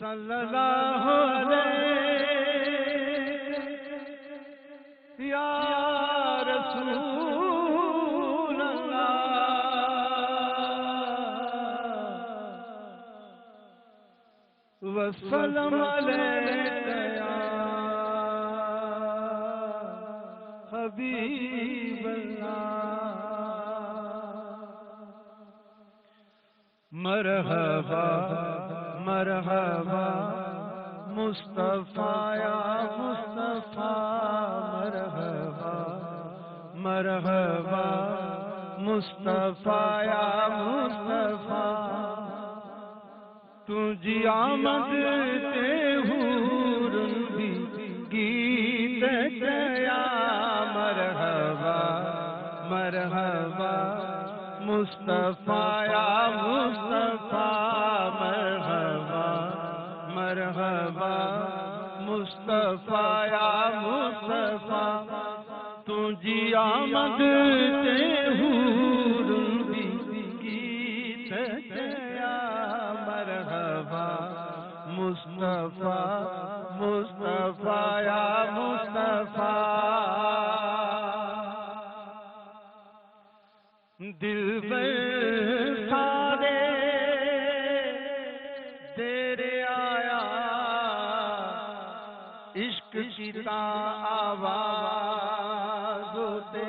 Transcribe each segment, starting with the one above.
صلی اللہ علیہ یا رسول اللہ وسلم علیہ یا حبیب اللہ مرحبا مرحبا مصطفیٰ یا مصطفیٰ مرحبا مرحبا مصطفیٰ یا مصطفیٰ تجھی آمد تے حورن بھی گیت گیا مرحبا مرحبا مصطفیٰ یا مصطفیٰ مرحبا مرحبا مصطفیٰ یا مصطفیٰ تجھی آمد تے حورن بھی گیت گیا مرحبا مصطفیٰ مصطفیٰ یا مصطفیٰ دلبر سارے تیرے آیا عشق کی آواز ہوتے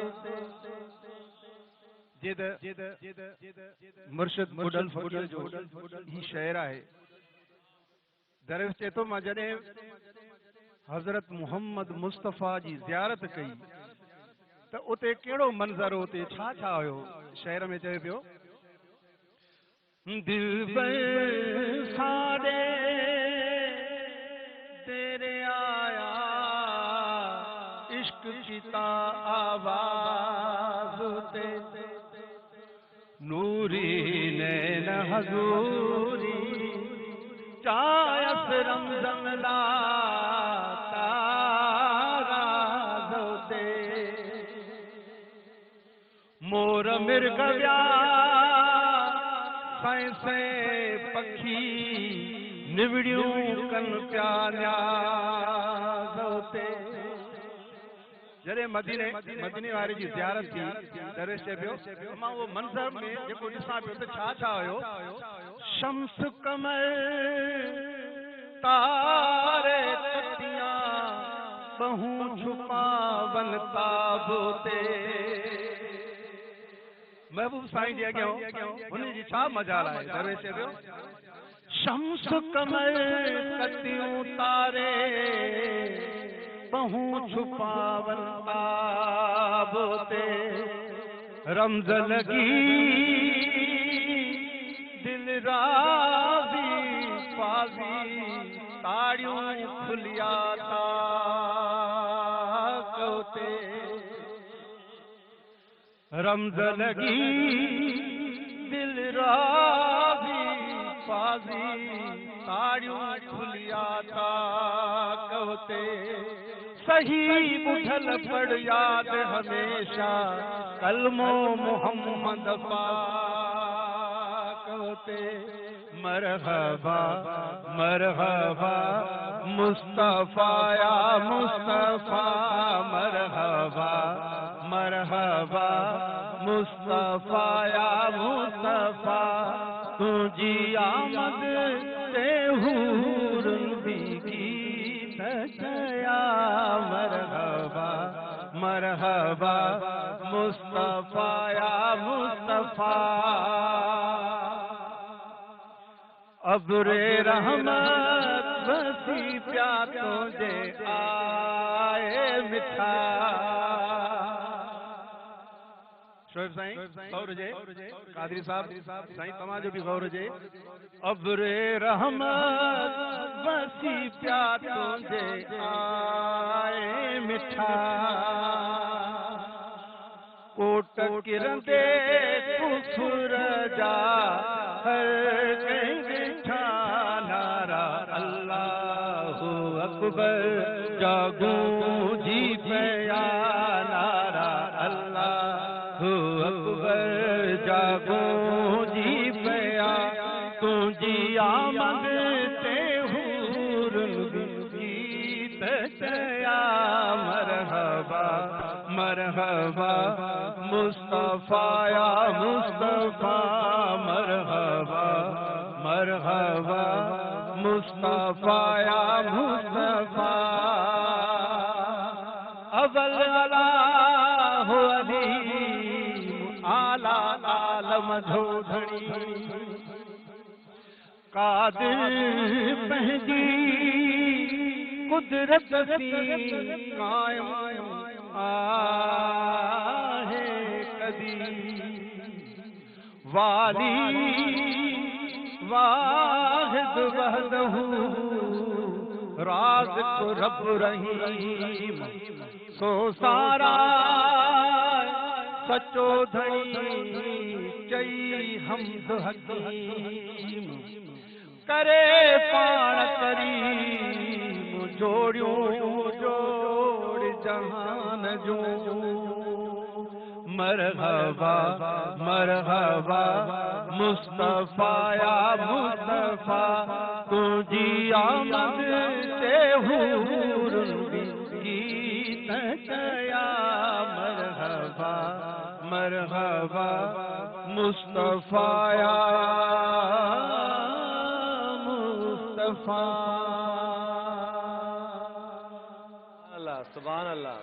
مرشد مڈل فقیر جو ہی شعر ہے درست تو مجھے حضرت محمد مصطفیٰ جی زیارت کئی تو اتے کیڑو منظر ہوتے چھا چھا ہوئے شہر میں چاہے پیو دلبر سارے تیرے آیا عشق کی آواز ہوتے نوری نین حضوری چایس رمضان لا تاراز ہوتے مور مرگ بیا سائنسے پکھی نوڑیوں کن پیانیاز ہوتے جڑے مدینے واری جی زیارت تھی درویش چے پیو اما وہ منظر میں جکو ڈساں پیو تے چھا چھا ہوئے شمس قمر تارے تتیاں بہوں چھپا بن تابوتے محبوب سائیں دیا گیا ہوں انہیں جی چھا مجال آئے درویش چے پیو شمس قمر تتیوں تارے بہوں چھپاون تابوتے رمز لگی دل راضی فاضی تاڑیوں کھلیا تاکوتے رمز لگی دل راضی فاضی تاڑیوں کھلیا تاکوتے صحیح بجھل پڑ یاد ہمیشہ کلمو محمد پاک ہوتے مرحبا مرحبا مصطفیٰ یا مصطفیٰ مرحبا مرحبا مصطفیٰ یا مصطفیٰ تجھی آمد تے حورن بھی گیت گیا مرحبا مرحبا مصطفیٰ یا مصطفیٰ ابر رحمت بسی پیا تجھے آئے مٹھا شعیب سائیں غور جے قادری صاحب سائیں تمام جو بھی غور جے ابر رحمت بسی پیا تجھے آئے مٹھا کوٹ کرندے کفر جا ہر کہیں گٹھا نعرہ اللہ اکبر جاگوں جی پیا نعرہ اللہ اکبر جاگوں جی پیا تجھی آمد تے ہوں مرحبا مصطفیٰ یا مصطفیٰ مرحبا مرحبا مصطفیٰ یا مصطفیٰ اول اللہ عظیم اعلی عالم دھوڑی قادر پہنجی قدرت سی قائم آہے کدی والی واحد وحدہ رازق رب رحیم سو سارا سچو دھنی چئی حمد حکیم کرے پان کریم جوڑیوں جوڑ جہان جو مرحبا مرحبا مصطفیٰ یا مصطفیٰ تجھی آمد سے حور کی تکیا مرحبا مرحبا مصطفیٰ یا مصطفیٰ اللہ سبحان اللہ